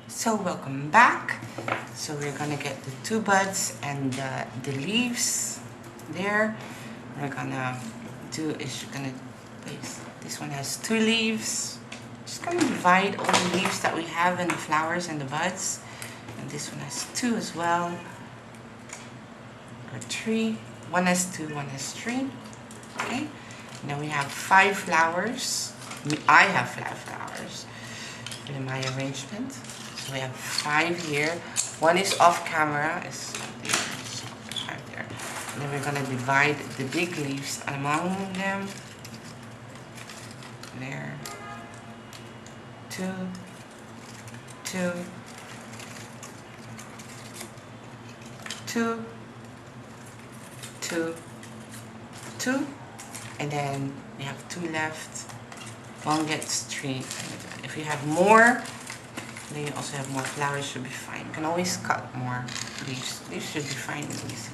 So welcome back. So we're gonna get the two buds and the leaves there. We're gonna do is you're gonna place, this one has two leaves. Just gonna divide all the leaves that we have in the flowers and the buds, and this one has two as well, or three. One has two, one has three. Okay, now we have 5 flowers. I have 5 flowers in my arrangement. So we have 5 here. One is off camera, it's right there. And then we're gonna divide the big leaves among them. There. 2, 2, 2, 2, 2, and then we have 2 left. One gets 3. If you have more, then you also have more flowers, should be fine. You can always cut more leaves. Leaves should be fine and easy.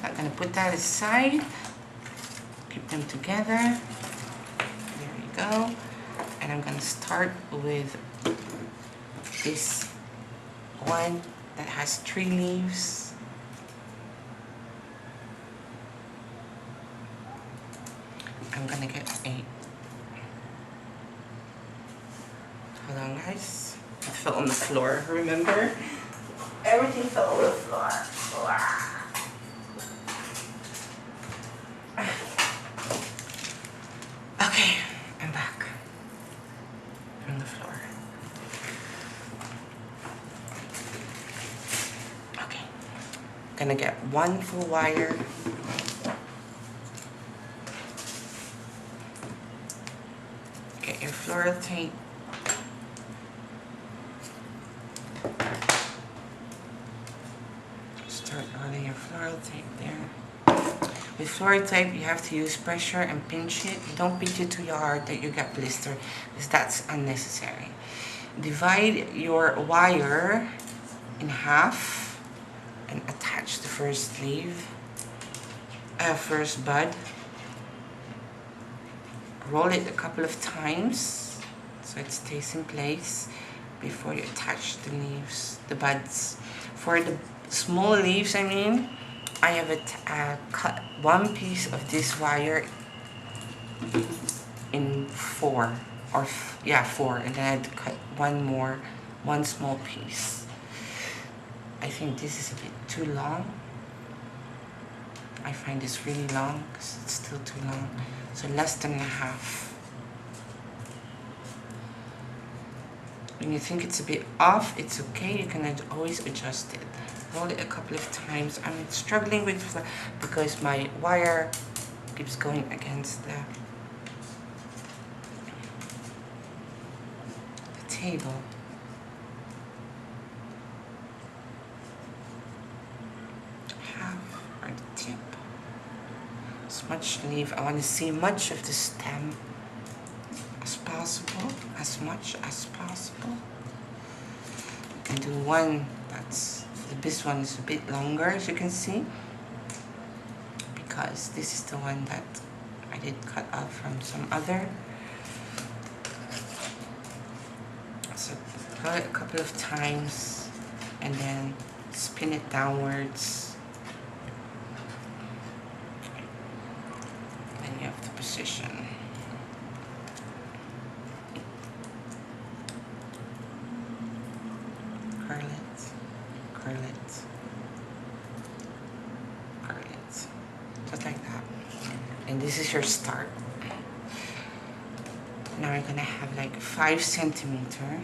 I'm gonna put that aside. Keep them together. There we go. And I'm gonna start with this one that has 3 leaves. I'm gonna get a, hold on guys, it fell on the floor, remember? Everything fell on the floor. Okay, I'm back from the floor. Okay, gonna get 1 full wire. Get your floral tape. Start running your floral tape there. With floral tape, you have to use pressure and pinch it. Don't pinch it too hard that you get blister, because that's unnecessary. Divide your wire in half and attach the first leaf, first bud. Roll it a couple of times so it stays in place before you attach the leaves, the buds. For the small leaves, I have cut 1 piece of this wire in 4, or 4, and then I had to cut 1 small piece. I think this is a bit too long. I find this really long because it's still too long. So less than a half. When you think it's a bit off, it's okay. You can always adjust it. Roll it a couple of times. I'm struggling with because my wire keeps going against the table. Half or the tip. As much leaf. I want to see much of the stem as possible, as much as possible. You can do one that's, this one is a bit longer, as you can see, because this is the one that I did cut off from some other. So roll it a couple of times and then spin it downwards. Then you have the position. Curl it, curl it, curl it, just like that. And this is your start. Now we're gonna have like 5 centimeter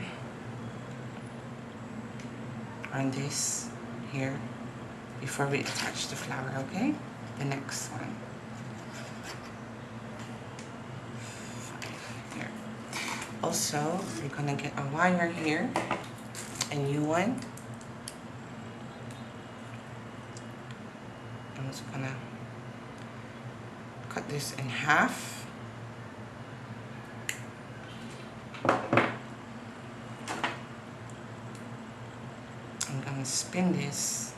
on this here before we attach the flower, okay? The next one. 5 here. Also, we're gonna get a wire here, a new one. I'm just gonna cut this in half. I'm gonna spin this.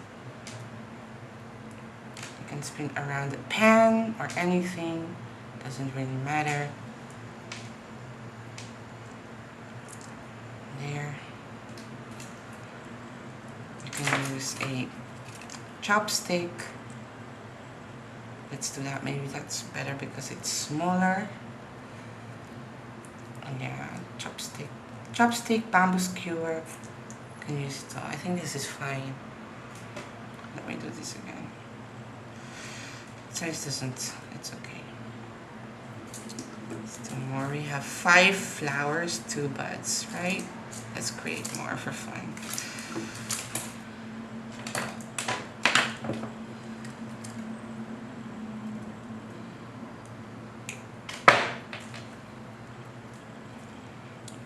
You can spin around the pan or anything, doesn't really matter. There. use a chopstick. Let's do that. Maybe that's better because it's smaller. Yeah, chopstick, bamboo skewer. Can use it all. I think this is fine. Let me do this again. Size doesn't. It's okay. Still more. We have 5 flowers, 2 buds, right? Let's create more for fun.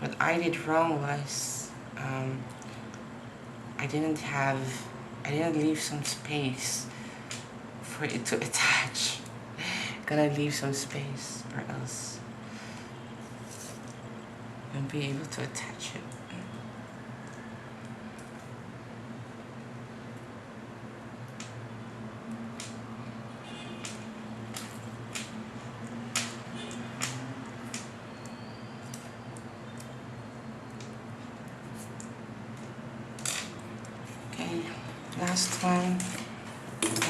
What I did wrong was I didn't leave some space for it to attach. Gotta leave some space or else you won't be able to attach it. Okay, last one.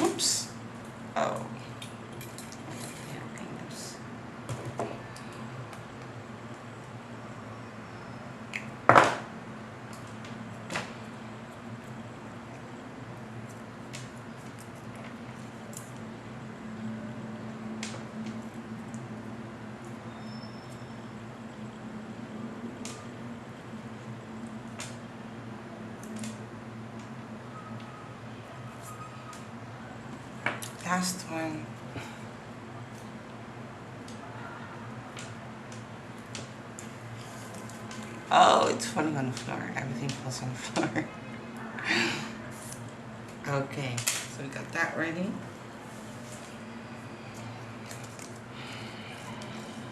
Oops. Oh. Last one. Oh, it's falling on the floor. Everything falls on the floor. Okay, so we got that ready.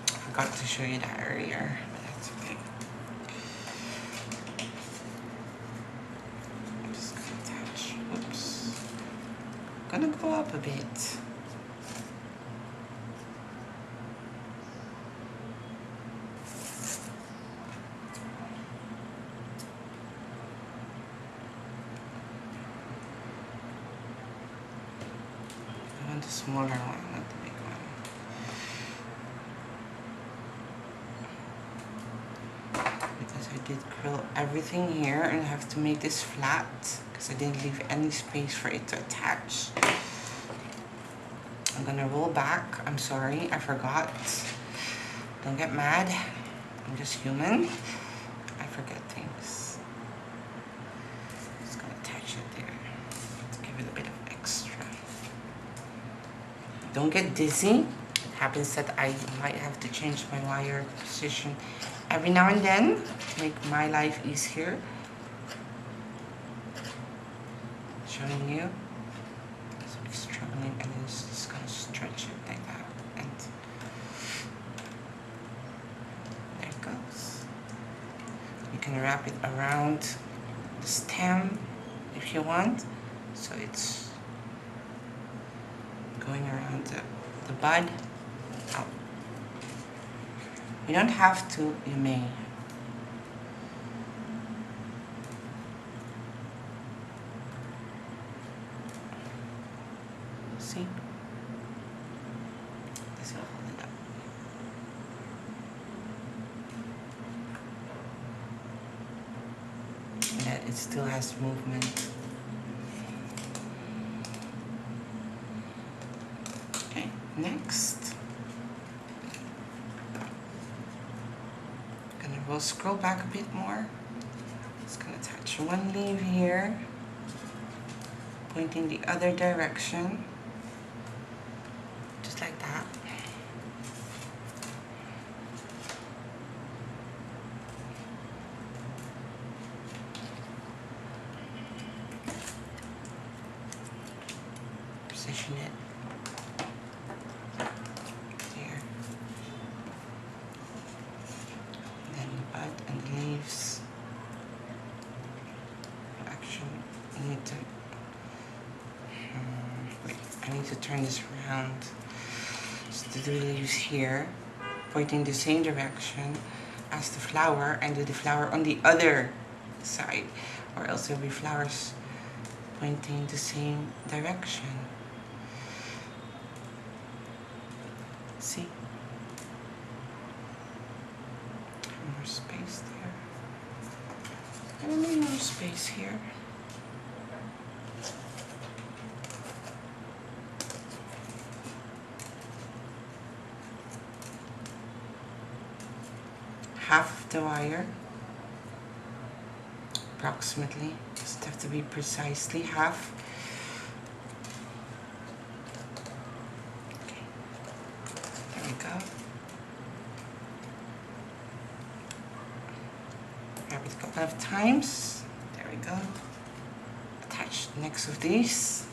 I forgot to show you that earlier, but that's okay. I'm just gonna attach. Oops. Gonna go up a bit. I want the smaller one, not the big one. Because I did curl everything here and I have to make this flat because I didn't leave any space for it to attach. I'm gonna roll back. I'm sorry, I forgot. Don't get mad. I'm just human. I forget things. Just gonna attach it there to give it a bit of extra. Don't get dizzy. It happens that I might have to change my wire position every now and then to make my life easier. Showing you. So it's struggling and then it's just gonna stretch it like that. And there it goes. You can wrap it around the stem if you want. So it's going around the bud. Oh. You don't have to, you may. See? This will hold it up. And that it still has movement. Okay, next. We'll scroll back a bit more. Just gonna attach one leaf here, pointing the other direction, just like that. Position it there. And the leaves. Actually, I need to. Wait, I need to turn this around. So to do the leaves here, pointing the same direction as the flower, and do the flower on the other side, or else there'll be flowers pointing the same direction. See? More space there. And a little more space here. Half the wire, approximately. Just have to be precisely half. Okay, there we go. Grab it a couple of times. There we go. Attach next of these.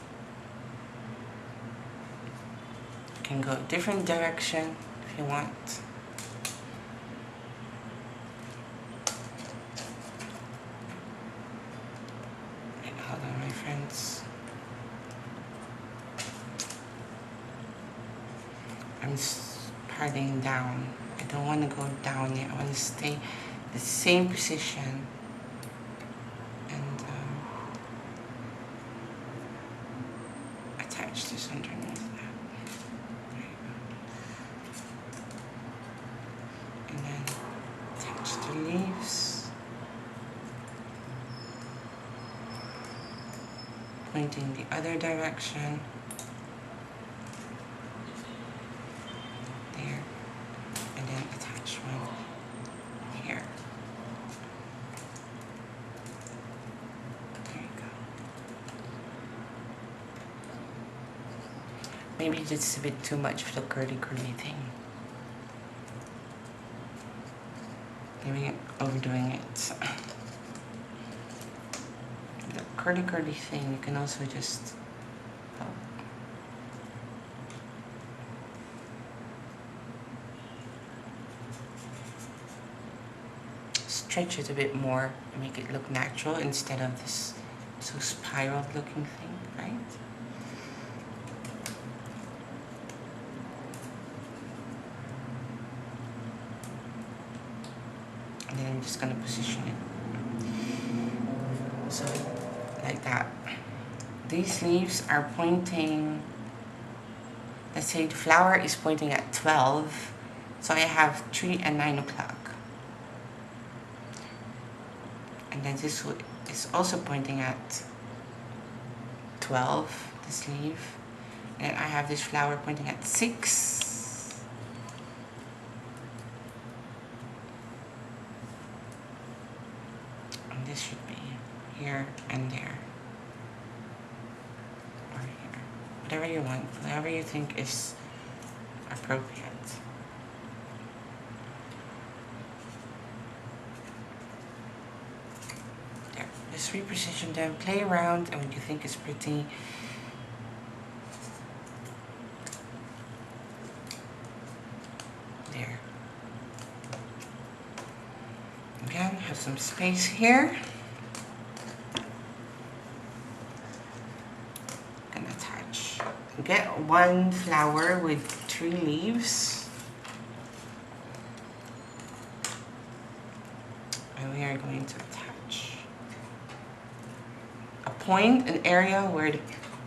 You can go a different direction if you want. Hold on, my friends. I'm parting down. I don't want to go down yet. I want to stay the same position. And attach this underneath that. There you go. And then attach the leaves. Pointing the other direction. There. And then attach one here. There you go. Maybe it's a bit too much for the curly thing. Maybe I'm overdoing it. Curly thing, you can also just stretch it a bit more and make it look natural instead of this so spiraled looking thing, right? And then I'm just gonna position it. So like that. These leaves are pointing, let's say the flower is pointing at 12, so I have 3 and 9 o'clock. And then this is also pointing at 12, this leaf. And I have this flower pointing at 6. And this should be here and there. Or here. Whatever you want, whatever you think is appropriate. There. Just reposition them, play around, and what you think is pretty. There. Again, have some space here. And attach. Get one flower with 3 leaves. And we are going to attach a point, an area where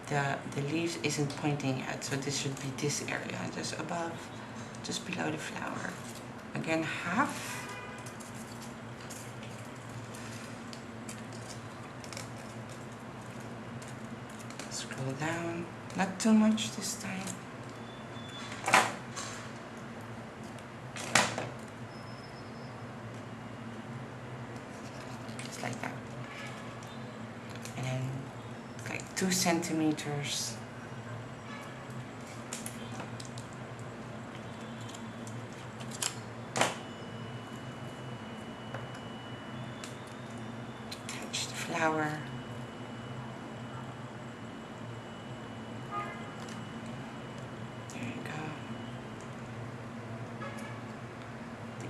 the leaves isn't pointing at. So this should be this area, just above, just below the flower. Again, half. Scroll down, not too much this time. Just like that. And then like 2 centimeters. Attach the flower.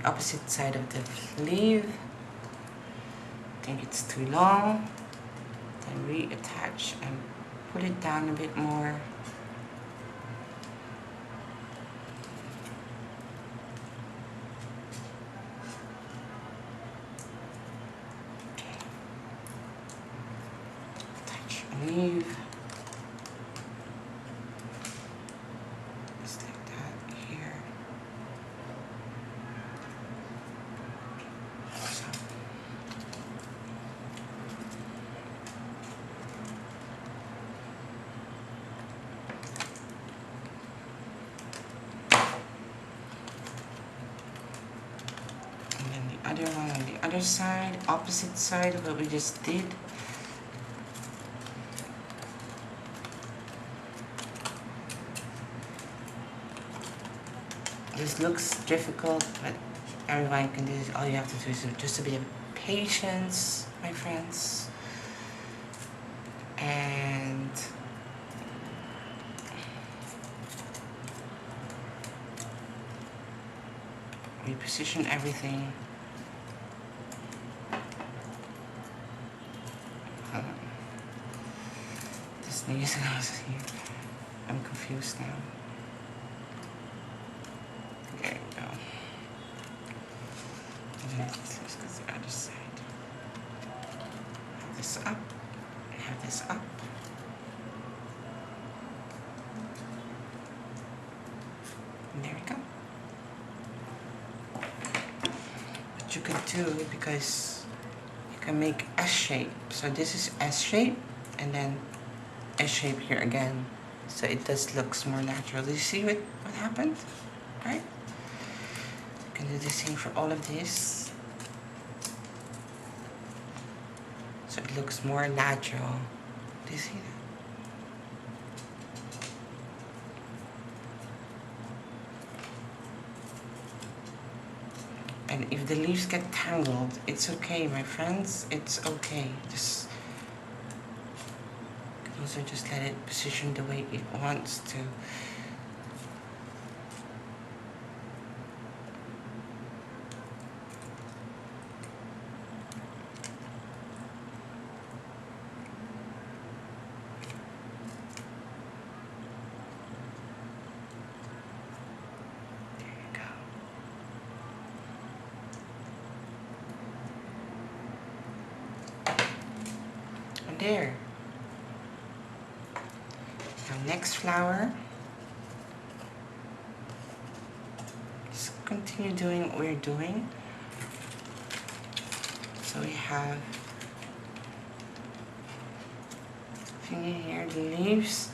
Opposite side of the leaf. Think it's too long. Then reattach and pull it down a bit more. Okay. Attach leave. Just like that here. So. And then the other one on the other side, opposite side of what we just did. This looks difficult, but everyone can do this. All you have to do is just a bit of patience, my friends. And reposition everything. Hold on. This needs to go here. I'm confused now. There you go. And then let's go to the other side. Have this up. Have this up. And there we go. What you could do, because you can make S shape. So this is S shape, and then S shape here again. So it just looks more natural. Do you see what happened? Right? You can do the same for all of this. So it looks more natural. Do you see that? And if the leaves get tangled, it's okay, my friends. It's okay. Just you can also just let it position the way it wants to. There. Now next flower. Just continue doing what we're doing. So we have finger here, the leaves.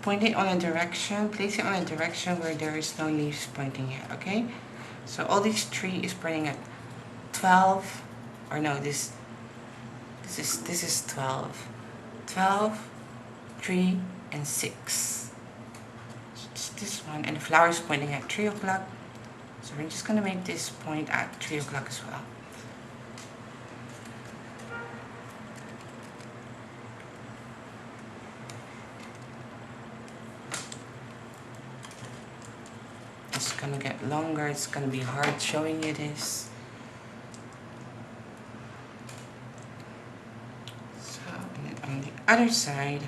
Point it on a direction. Place it on a direction where there is no leaves pointing yet. Okay. So all these tree is pointing at 12, or no, this is 12. 12, 3, and 6. So it's this one, and the flower is pointing at 3 o'clock. So we're just gonna make this point at 3 o'clock as well. It's gonna get longer. It's gonna be hard showing you this. On the other side,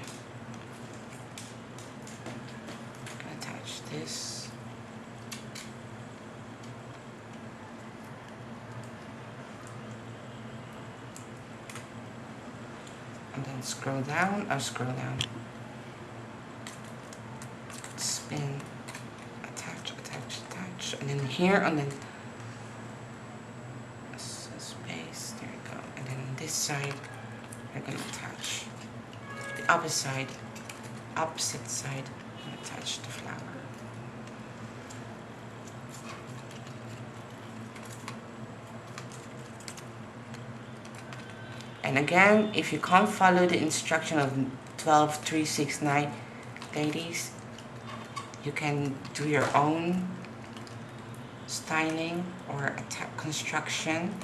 I'm going to attach this. And then scroll down, spin, attach, and then here on the space, there you go. And then on this side, we're going to attach the opposite side, and attach the flower. And again, if you can't follow the instruction of 12, 3, 6, 9, ladies, you can do your own styling or construction.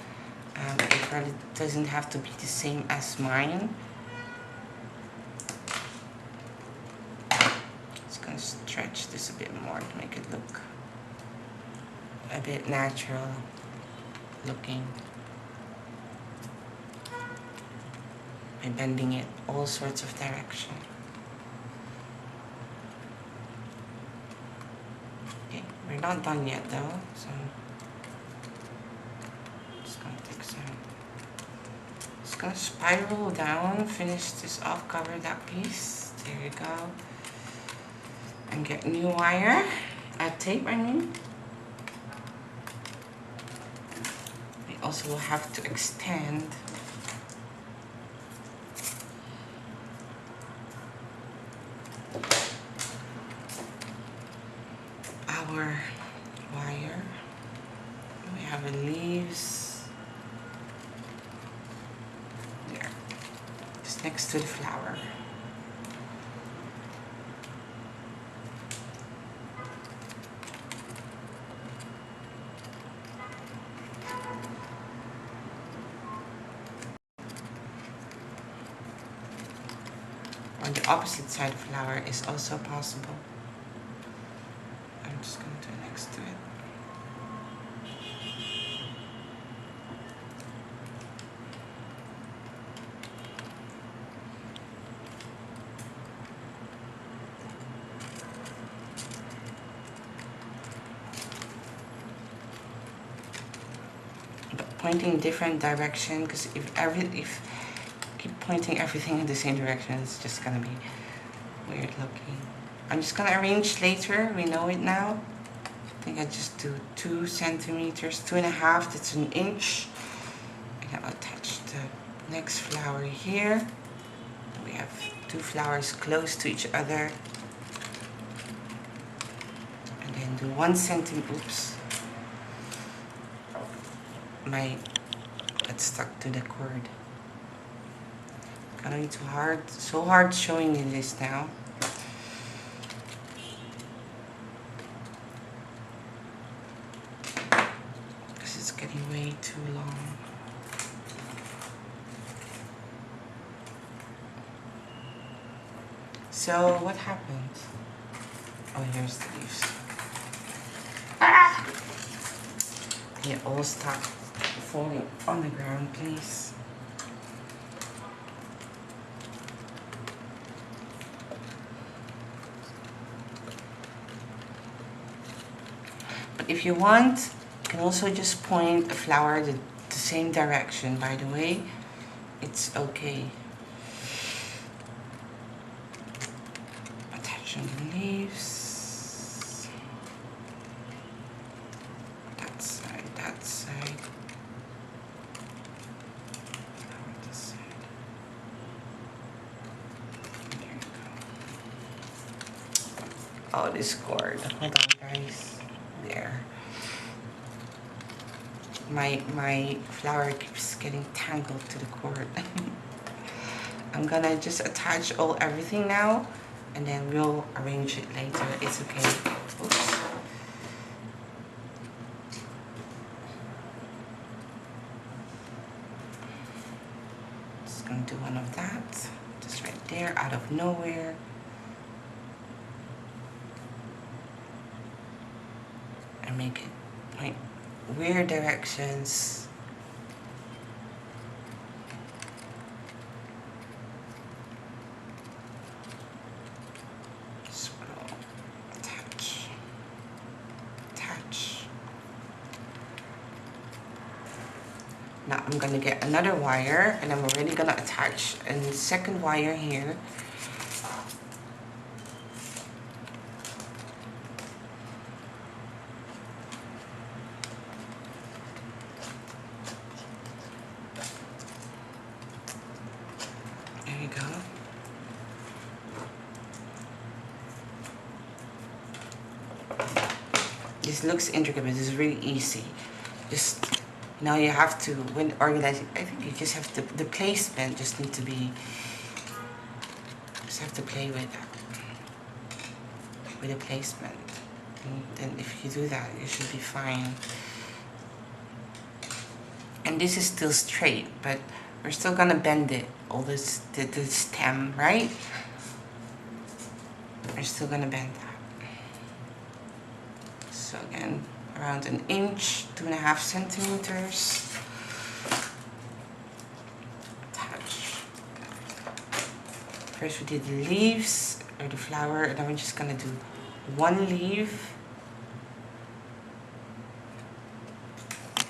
It really doesn't have to be the same as mine. Just gonna stretch this a bit more to make it look a bit natural looking. By bending it all sorts of direction. Okay, we're not done yet though, so just gonna spiral down, finish this off, cover that piece. There you go. And get new wire. Add tape, I mean. We also will have to extend our wire. We have the leaves there, just next to the flower. On the opposite side of the flower is also possible. I'm just going to do it next to it. But pointing different direction, because if keep pointing everything in the same direction, it's just gonna be weird looking. I'm just gonna arrange later, we know it now. I think I just do 2 centimeters, 2.5, that's an inch. And I'll attach the next flower here. We have 2 flowers close to each other. And then do 1 centimeter, oops. It's stuck to the cord. Gonna be too hard, so hard showing you this now. Because it's getting way too long. So what happened? Oh, here's the leaves. Ah! They all stop falling on the ground, please. But if you want, you can also just point a flower the same direction, by the way. It's okay. Attaching the leaves. That side, that side. This side. There you go. Oh, this cord. Hold on, guys. There. My flower keeps getting tangled to the cord. I'm gonna just attach everything now, and then we'll arrange it later. It's okay. Oops. Just gonna do one of that, just right there, out of nowhere. And make it point weird directions. Swirl, attach, attach. Now I'm gonna get another wire, and I'm already gonna attach a second wire here. There you go. This looks intricate, but it's really easy. Just now you have to, when organizing, I think you just have to, the placement just need to be, just have to play with the placement. And then if you do that, you should be fine. And this is still straight, but we're still gonna bend it, all this, the stem, right? We're still gonna bend that. So again, around an inch, 2.5 centimeters. Attach. First we did the leaves, or the flower, and then we're just gonna do 1 leaf.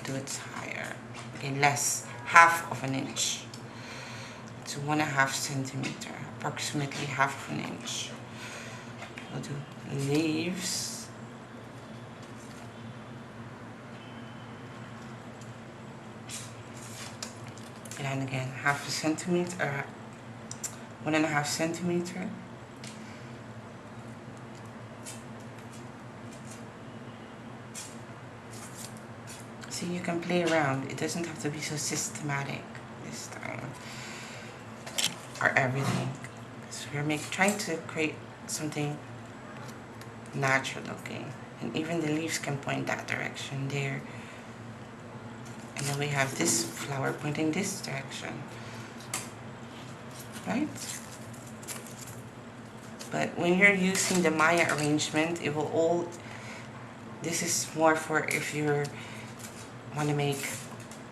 Do it higher. Okay, less, half of an inch. to 1.5 centimeter, approximately half an inch. We'll do leaves. And again, 1/2 centimeter, 1.5 centimeter. See, you can play around. It doesn't have to be so systematic this time, or everything. So we're trying to create something natural looking, and even the leaves can point that direction there. And then we have this flower pointing this direction, right? But when you're using the Maya arrangement, it will all, this is more for if you want to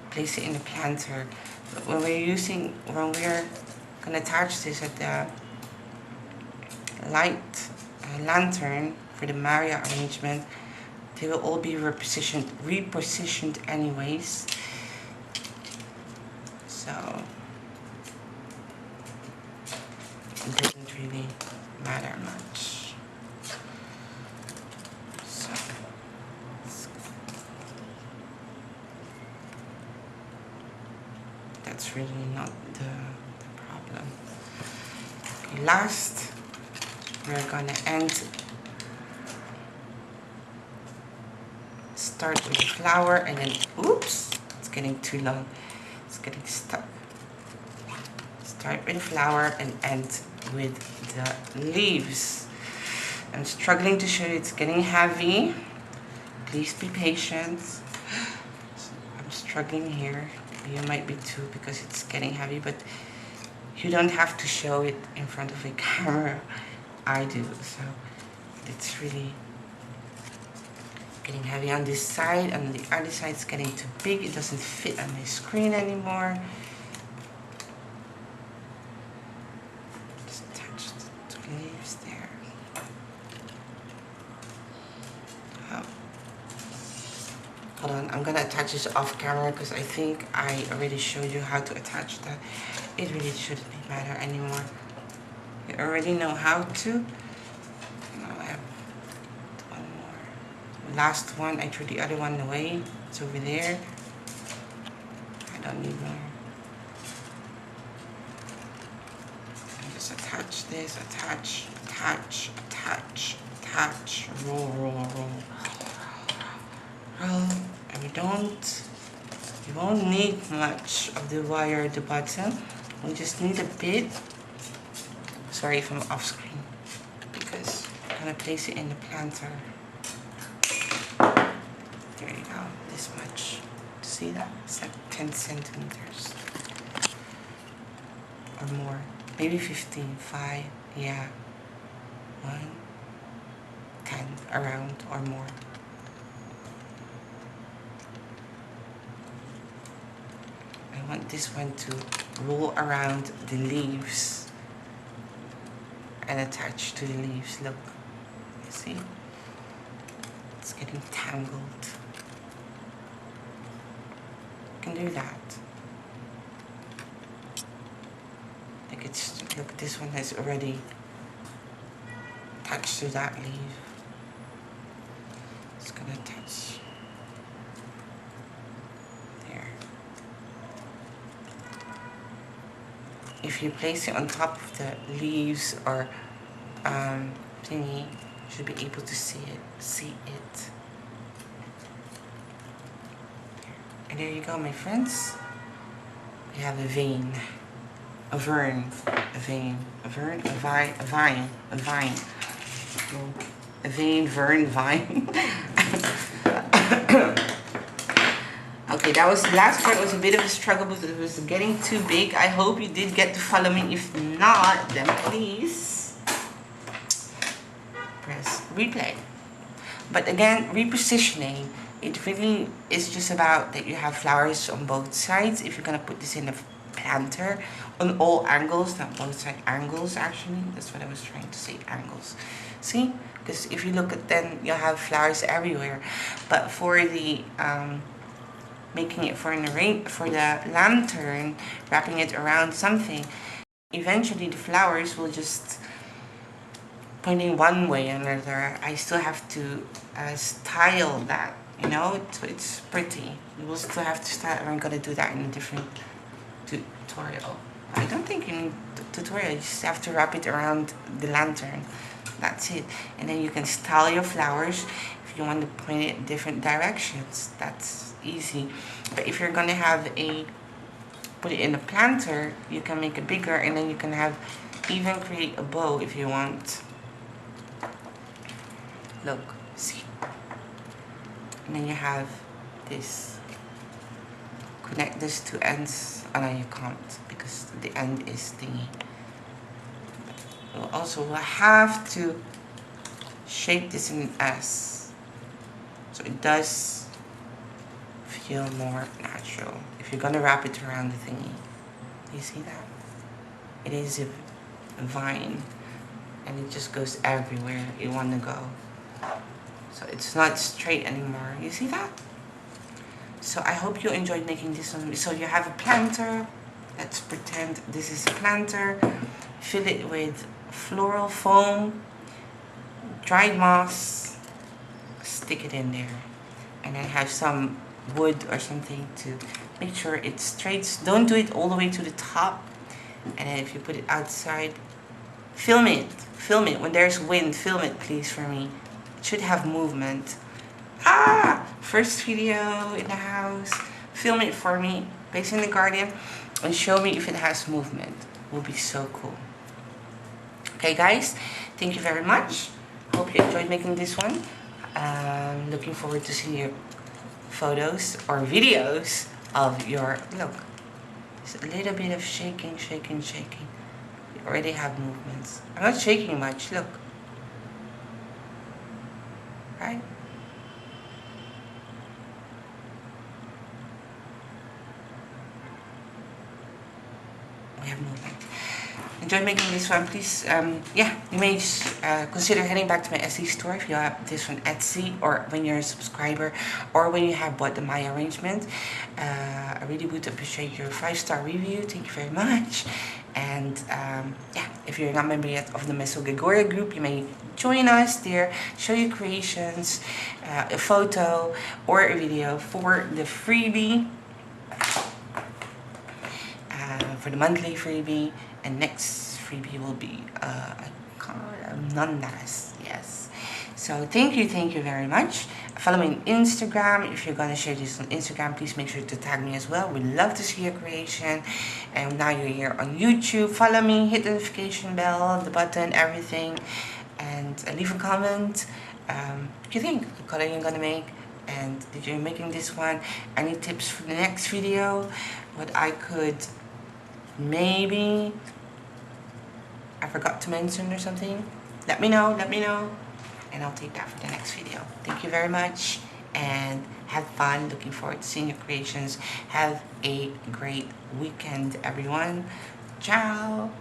place it in the planter. But when we're gonna attach this at the light lantern for the Maya arrangement, they will all be repositioned anyways. So it doesn't really matter much. So that's really not the problem. Okay, last, we're gonna start with the flower, and then, oops, it's getting too long. It's getting stuck. Start with the flower and end with the leaves. I'm struggling to show you, it's getting heavy. Please be patient. I'm struggling here. You might be too, because it's getting heavy, but you don't have to show it in front of a camera. I do, so it's really getting heavy on this side, and the other side is getting too big. It doesn't fit on my screen anymore. Just attach the two leaves there. Oh. Hold on, I'm gonna attach this off camera because I think I already showed you how to attach that. It really shouldn't matter anymore. You already know how to. Last one, I threw the other one away. It's over there. I don't need more. I just attach this, attach, roll, roll. And we won't need much of the wire at the bottom. We just need a bit. Sorry if I'm off screen, because I'm gonna place it in the planter. There you go, this much. See that? It's like 10 centimeters or more, maybe 15, 5, yeah, 1, 10, around or more. I want this one to roll around the leaves and attach to the leaves. Look, you see? It's getting tangled. You can do that. Look, this one has already attached to that leaf. It's gonna attach there. If you place it on top of the leaves or thingy, you should be able to see it. And there you go, my friends. We have a vine, a vine, a vine, vine. Okay, that was the last part. Was a bit of a struggle because it was getting too big. I hope you did get to follow me. If not, then please press replay. But again, repositioning, it really is just about that you have flowers on both sides. If you're gonna put this in a planter, on all angles, not both side angles actually. That's what I was trying to say, angles. See? Because if you look at them, you'll have flowers everywhere. But for the making it for the lantern, wrapping it around something, eventually the flowers will just pointing one way or another. I still have to style that, you know, so it's pretty. You will still have to style. I'm gonna do that in a different tutorial. I don't think you need tutorial. You just have to wrap it around the lantern. That's it. And then you can style your flowers if you want to point it in different directions. That's easy. But if you're gonna have put it in a planter, you can make it bigger, and then you can even create a bow if you want. Look, see. And then you have this. Connect these two ends. Oh no, you can't, because the end is thingy. We'll also have to shape this in an S, so it does feel more natural. If you're gonna wrap it around the thingy, you see that? It is a vine, and it just goes everywhere you want to go. So it's not straight anymore. You see that? So I hope you enjoyed making this one. So you have a planter. Let's pretend this is a planter. Fill it with floral foam, dried moss, stick it in there, and then have some wood or something to make sure it's straight. Don't do it all the way to the top. And then if you put it outside, film it. When there's wind, film it please for me. It should have movement. First video in the house. Film it for me, place in the garden, and show me if it has movement. Will be so cool. Okay guys, thank you very much. Hope you enjoyed making this one. Looking forward to seeing your photos or videos of your, look, it's a little bit of shaking. You already have movements. I'm not shaking much, look. Right? We have movement. Enjoy making this one, please. Yeah, you may consider heading back to my Etsy store if you have this on Etsy, or when you're a subscriber, or when you have bought the My arrangement. I really would appreciate your 5-star review. Thank you very much. And yeah, if you're not a member yet of the Meso Gregoria group, you may join us there, show your creations, a photo or a video for the freebie, for the monthly freebie. And next freebie will be nandas. Yes. So thank you very much. Follow me on Instagram. If you're gonna share this on Instagram, please make sure to tag me as well. We'd love to see your creation. And now you're here on YouTube, follow me, hit the notification bell, the button, everything, and leave a comment. What you think the color you're gonna make, and did you making this one? Any tips for the next video? What I could maybe I forgot to mention or something, let me know, and I'll take that for the next video. Thank you very much, and have fun. Looking forward to seeing your creations. Have a great weekend, everyone. Ciao.